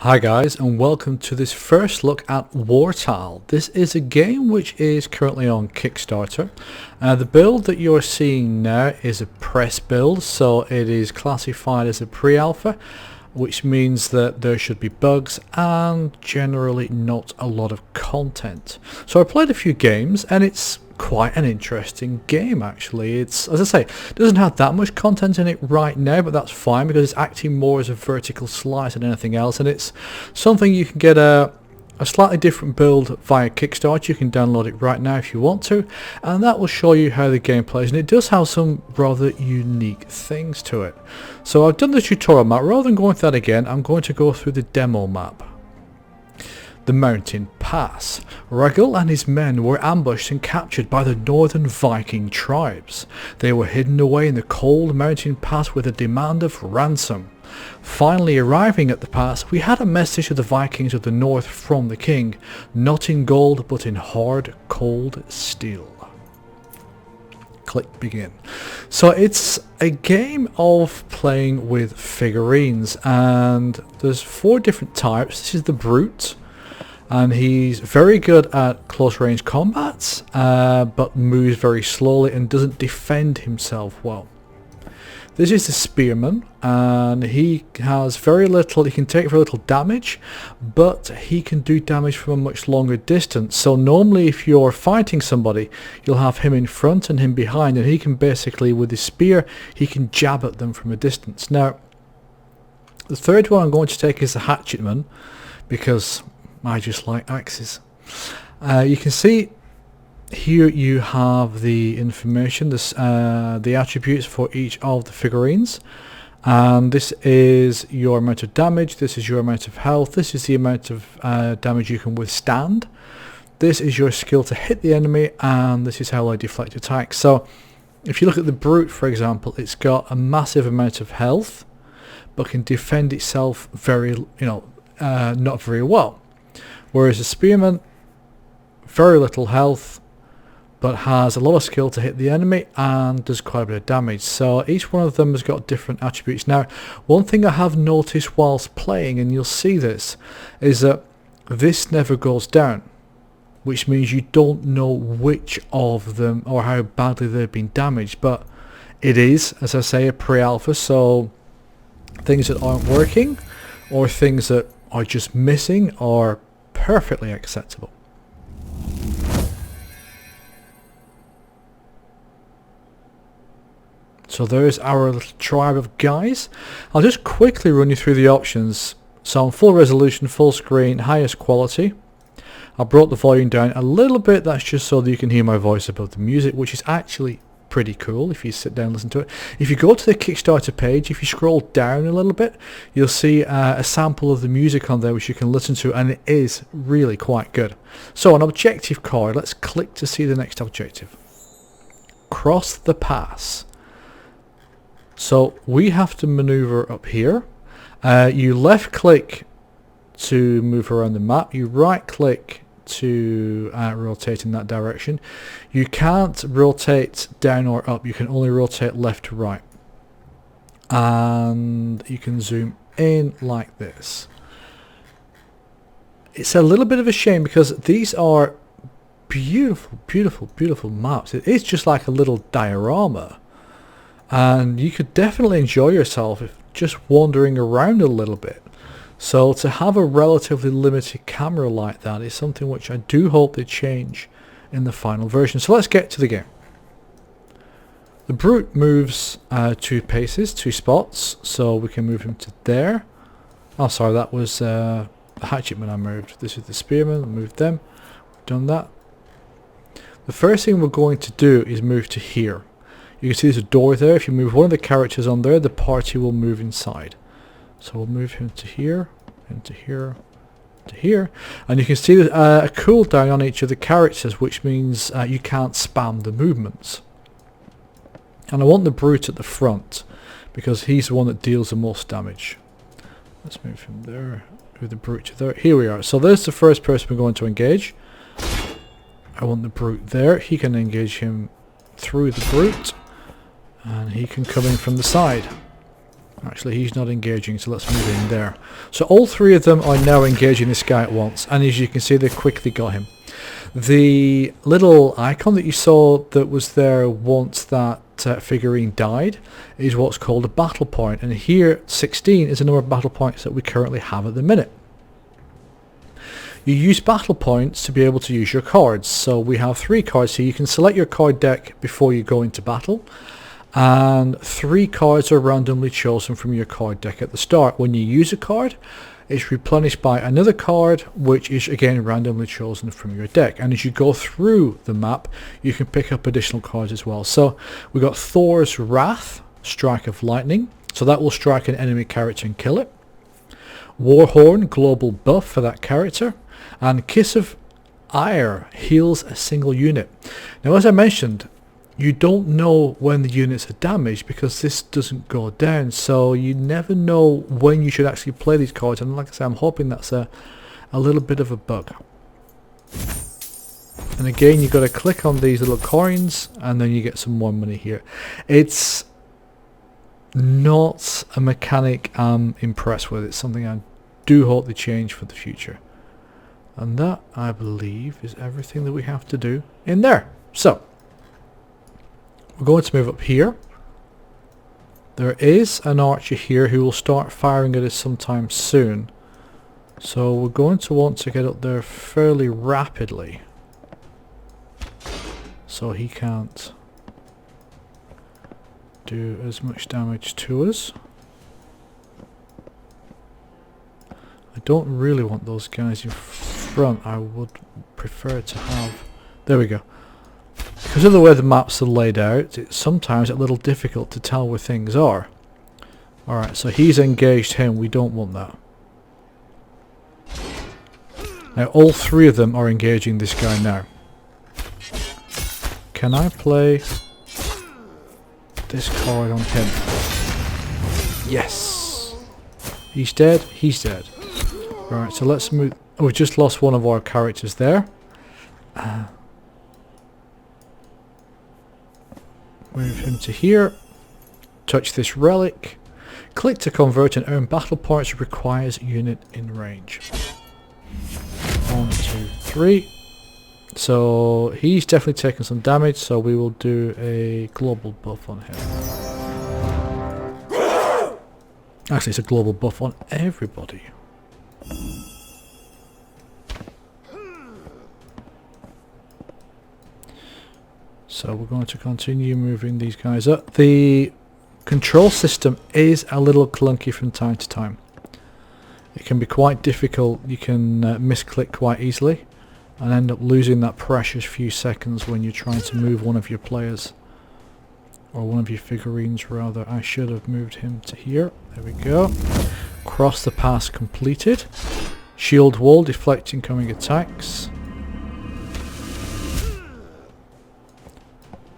Hi guys, and welcome to this first look at Wartile. This is a game which is currently on Kickstarter. The build that you're seeing now is a press build, so it is classified as a pre-alpha, which means that there should be bugs and generally not a lot of content. So I played a few games and it's quite an interesting game actually. It's, as I say, it doesn't have that much content in it right now, but that's fine because it's acting more as a vertical slice than anything else, and it's something you can get a slightly different build via Kickstarter. You can download it right now if you want to, and that will show you how the game plays, and it does have some rather unique things to it. So I've done the tutorial map. Rather than going through that again, I'm going to go through the demo map. The mountain pass. Ragul and his men were ambushed and captured by the northern Viking tribes. They were hidden away in the cold mountain pass with a demand of ransom. Finally arriving at the pass, we had a message to the Vikings of the north from the king, not in gold but in hard, cold steel. Click begin. So it's a game of playing with figurines, and there's 4 different types. This is the brute, and he's very good at close range combats, but moves very slowly and doesn't defend himself well. This is the spearman, and he has very little, he can take very little damage, but he can do damage from a much longer distance. So normally if you're fighting somebody, you'll have him in front and him behind, and he can basically, with his spear, he can jab at them from a distance. Now, the third one I'm going to take is the hatchetman, because I just like axes. You can see here you have the information, the attributes for each of the figurines, and this is your amount of damage, this is your amount of health, this is the amount of damage you can withstand, this is your skill to hit the enemy, and this is how I deflect attacks. So if you look at the brute, for example, it's got a massive amount of health but can defend itself very, not very well. Whereas the spearman, very little health, but has a lot of skill to hit the enemy and does quite a bit of damage. So each one of them has got different attributes. Now, one thing I have noticed whilst playing, and you'll see this, is that this never goes down, which means you don't know which of them or how badly they've been damaged. But it is, as I say, a pre-alpha, so things that aren't working or things that are just missing are perfectly acceptable. So there's our little tribe of guys. I'll just quickly run you through the options. So on full resolution, full screen, highest quality. I brought the volume down a little bit. That's just so that you can hear my voice above the music, which is actually pretty cool if you sit down and listen to it. If you go to the Kickstarter page, if you scroll down a little bit, you'll see a sample of the music on there which you can listen to, and it is really quite good. So an objective card, let's click to see the next objective. Cross the pass. So we have to maneuver up here. You left click to move around the map, you right click to rotate in that direction. You can't rotate down or up, you can only rotate left to right, and you can zoom in like this. It's a little bit of a shame because these are beautiful, beautiful, beautiful maps. It is just like a little diorama, and you could definitely enjoy yourself if just wandering around a little bit. So to have a relatively limited camera like that is something which I do hope they change in the final version. So let's get to the game. The brute moves 2 paces, 2 spots, so we can move him to there. Oh sorry, that was the hatchetman I moved. This is the spearman, I moved them. We've done that. The first thing we're going to do is move to here. You can see there's a door there. If you move one of the characters on there, the party will move inside. So we'll move him to here, to here, to here, and you can see a cooldown on each of the characters, which means you can't spam the movements. And I want the brute at the front because he's the one that deals the most damage. Let's move him there, move the brute to there. Here we are. So there's the first person we're going to engage. I want the brute there. He can engage him through the brute, and he can come in from the side. Actually, he's not engaging, so let's move in there. So all three of them are now engaging this guy at once, and as you can see, they quickly got him. The little icon that you saw that was there once that figurine died is what's called a battle point, and here 16 is the number of battle points that we currently have at the minute. You use battle points to be able to use your cards. So we have 3 cards here. You can select your card deck before you go into battle, and 3 cards are randomly chosen from your card deck at the start. When you use a card, it's replenished by another card, which is again randomly chosen from your deck. And as you go through the map, you can pick up additional cards as well. So we've got Thor's Wrath, Strike of Lightning, so that will strike an enemy character and kill it. Warhorn, global buff for that character. And Kiss of Ire heals a single unit. Now, as I mentioned, you don't know when the units are damaged because this doesn't go down, so you never know when you should actually play these cards, and like I say, I'm hoping that's a little bit of a bug. And again, you've got to click on these little coins and then you get some more money here. It's not a mechanic I'm impressed with. It's something I do hope they change for the future. And that, I believe, is everything that we have to do in there. So we're going to move up here. There is an archer here who will start firing at us sometime soon. So we're going to want to get up there fairly rapidly, so he can't do as much damage to us. I don't really want those guys in front. I would prefer to have... There we go. Because of the way the maps are laid out, it's sometimes a little difficult to tell where things are. Alright, so he's engaged him. We don't want that. Now all 3 of them are engaging this guy now. Can I play this card on him? Yes! He's dead. He's dead. Right, so let's move... Oh, we just lost one of our characters there. Move him to here. Touch this relic. Click to convert and earn battle points. Requires unit in range. 1, 2, 3. So he's definitely taken some damage, so we will do a global buff on him. Actually, it's a global buff on everybody. So we're going to continue moving these guys up. The control system is a little clunky from time to time. It can be quite difficult. You can misclick quite easily and end up losing that precious few seconds when you're trying to move one of your players, or one of your figurines rather. I should have moved him to here. There we go. Cross the pass completed. Shield wall, deflect incoming attacks.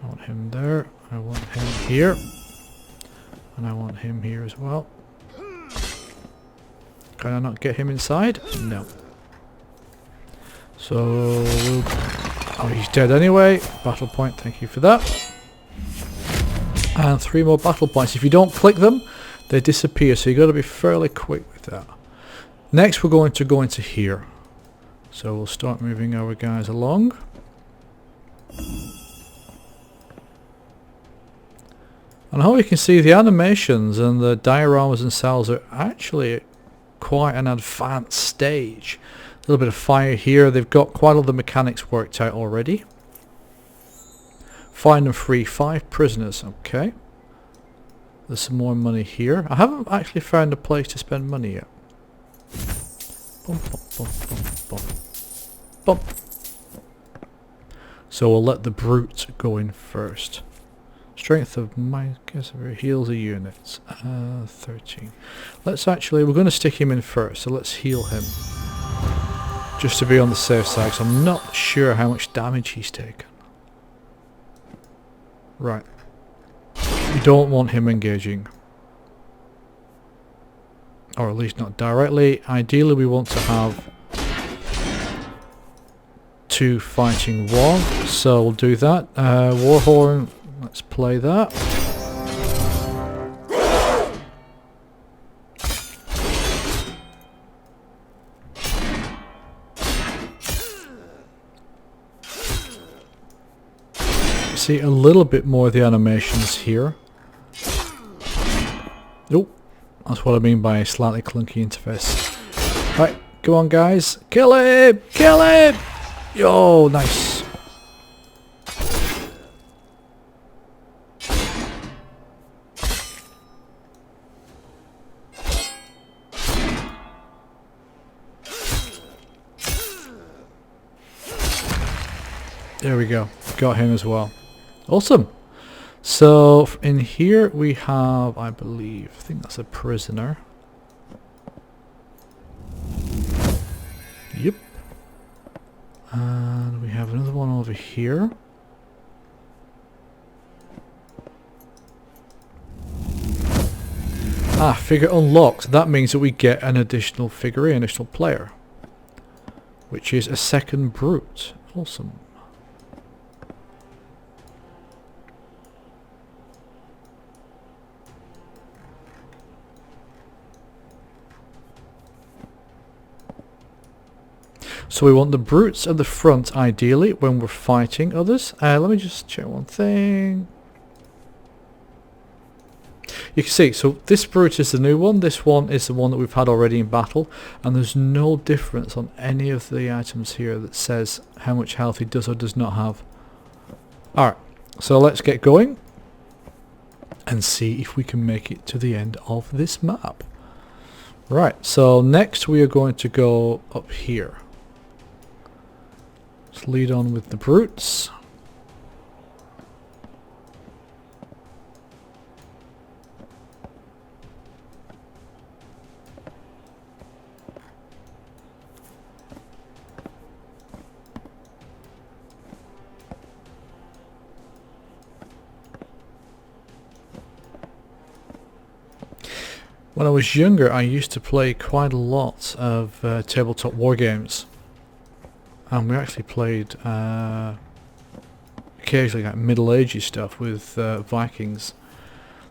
I want him there. I want him here. And I want him here as well. Can I not get him inside? No. So we'll... Oh, he's dead anyway. Battle point, thank you for that. And 3 more battle points. If you don't click them, they disappear, so you've got to be fairly quick with that. Next we're going to go into here. So we'll start moving our guys along. And how you can see, the animations and the dioramas and cells are actually quite an advanced stage. A little bit of fire here. They've got quite a lot of the mechanics worked out already. Find and free 5 prisoners. Okay. There's some more money here. I haven't actually found a place to spend money yet. Bum, bum, bum, bum, bum. Bum. So we'll let the brute go in first. Strength of my guess heals a unit. 13. Let's actually, we're going to stick him in first, so let's heal him. Just to be on the safe side, because I'm not sure how much damage he's taken. Right. You don't want him engaging. Or at least not directly. Ideally we want to have 2 fighting 1. So we'll do that. Warhorn, let's play that. see a little bit more of the animations here. Oh, that's what I mean by a slightly clunky interface. Right, come on guys. Kill him! Kill him! Yo, nice. There we go. Got him as well. Awesome. So in here we have, I think that's a prisoner. Yep. And we have another one over here. Ah, figure unlocked. That means that we get an additional figurine, additional player, which is a second brute. Awesome. So we want the brutes at the front, ideally, when we're fighting others. Let me just check one thing. You can see, so this brute is the new one. This one is the one that we've had already in battle. And there's no difference on any of the items here that says how much health he does or does not have. Alright, so let's get going and see if we can make it to the end of this map. Right, so next we are going to go up here. Let's lead on with the brutes. When I was younger, I used to play quite a lot of tabletop war games. And we actually played occasionally like Middle Ages stuff with Vikings.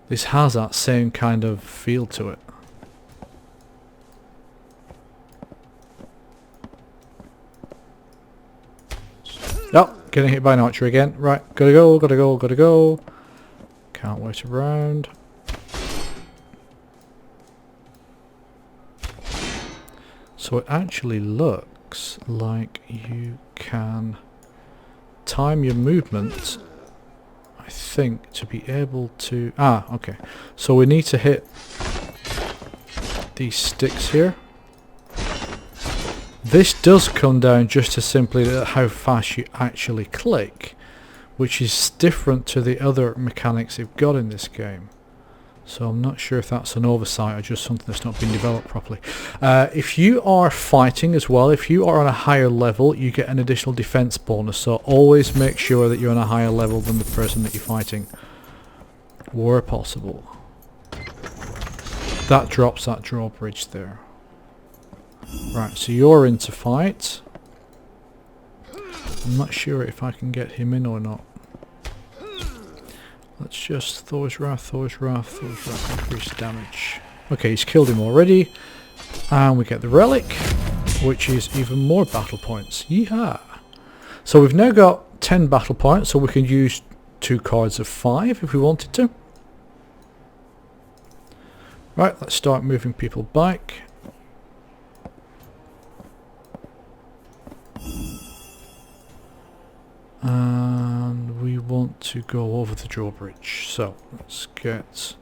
This has that same kind of feel to it. Oh, getting hit by an archer again. Right, gotta go, gotta go, gotta go. Can't wait around. So it actually looks like you can time your movement, I think, to be able to... Ah, okay. So we need to hit these sticks here. This does come down just to simply how fast you actually click, which is different to the other mechanics you've got in this game. So I'm not sure if that's an oversight or just something that's not been developed properly. If you are fighting as well, if you are on a higher level, you get an additional defense bonus. So always make sure that you're on a higher level than the person that you're fighting, where possible. That drops that drawbridge there. Right, so you're in to fight. I'm not sure if I can get him in or not. Let's just Thor's Wrath, Thor's Wrath, Thor's Wrath, increase damage. Okay, he's killed him already. And we get the relic, which is even more battle points. Yeehaw! So we've now got 10 battle points, so we can use 2 cards of 5 if we wanted to. Right, let's start moving people back. And we want to go over the drawbridge, so let's get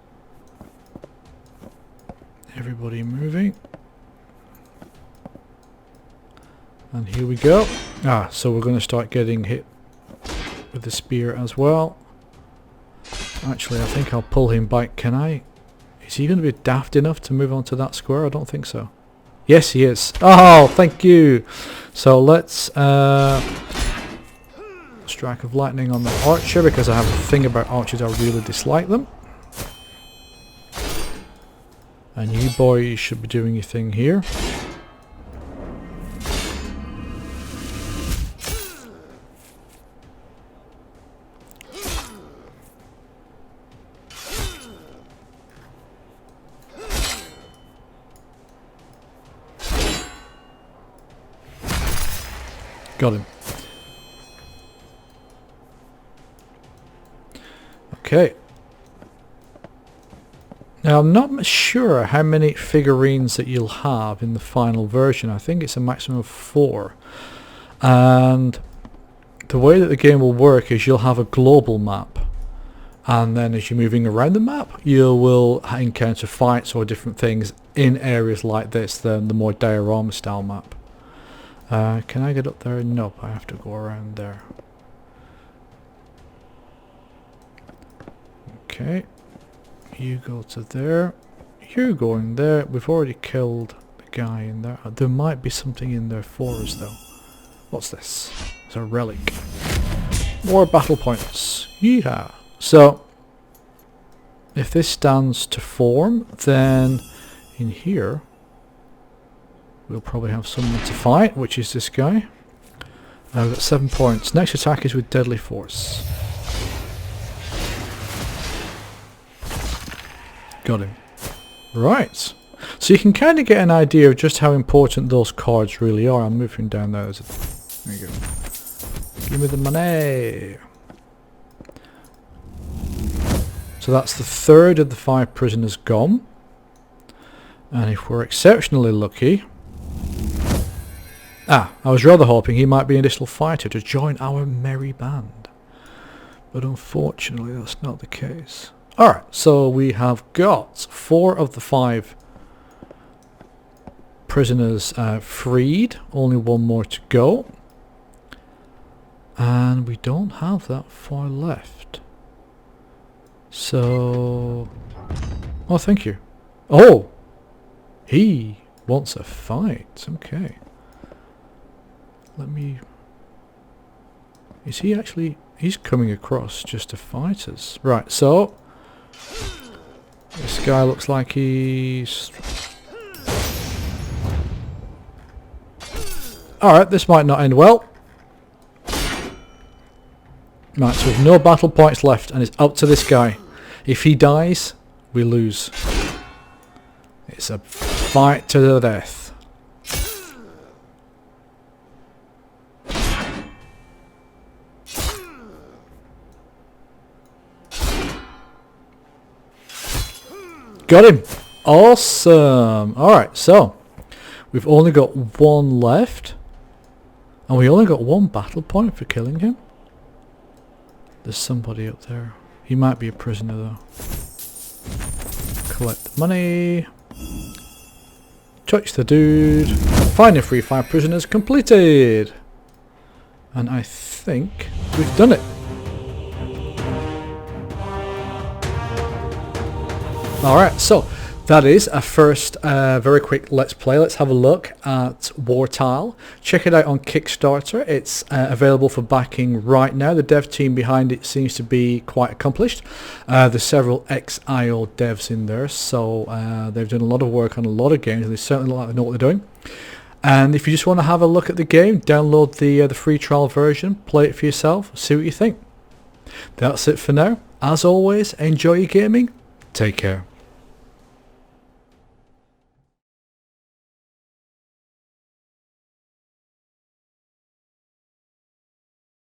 everybody moving. And here we go. Ah, so we're going to start getting hit with the spear as well. Actually, I think I'll pull him back. Can I? Is he going to be daft enough to move on to that square? I don't think so. Yes, he is. Oh, thank you. So let's strike of lightning on the archer, because I have a thing about archers, I really dislike them. And you boys should be doing your thing here. Got him. Okay. Now I'm not sure how many figurines that you'll have in the final version. I think it's a maximum of 4. And the way that the game will work is you'll have a global map. And then as you're moving around the map, you will encounter fights or different things in areas like this, the more diorama style map. Can I get up there? Nope, I have to go around there. Okay. You go to there. You're going there. We've already killed the guy in there. There might be something in there for us though. What's this? It's a relic. More battle points. Yeehaw. So, if this stands to form, then in here we'll probably have someone to fight, which is this guy. I've got 7 points. Next attack is with deadly force. Got him. Right. So you can kind of get an idea of just how important those cards really are. I'm moving down there. There you go. Give me the money. So that's the 3rd of the 5 prisoners gone. And if we're exceptionally lucky... I was rather hoping he might be an additional fighter to join our merry band. But unfortunately that's not the case. Alright, so we have got 4 of the 5 prisoners freed. Only 1 more to go. And we don't have that far left. So... Oh, thank you. Oh! He wants a fight. Okay. Let me... Is he actually... He's coming across just to fight us. Right, so... This guy looks like he's... Alright, this might not end well. Right, so we have no battle points left and it's up to this guy. If he dies, we lose. It's a fight to the death. Got him! Awesome! Alright, so we've only got 1 left. And we only got 1 battle point for killing him. There's somebody up there. He might be a prisoner though. Collect the money. Touch the dude. Find and free 5 prisoners completed. And I think we've done it. Alright, so that is a first very quick Let's Play. Let's have a look at Wartile. Check it out on Kickstarter. It's available for backing right now. The dev team behind it seems to be quite accomplished. There's several ex-IO devs in there, so they've done a lot of work on a lot of games, and they certainly look like they know what they're doing. And if you just want to have a look at the game, download the free trial version, play it for yourself, see what you think. That's it for now. As always, enjoy your gaming. Take care.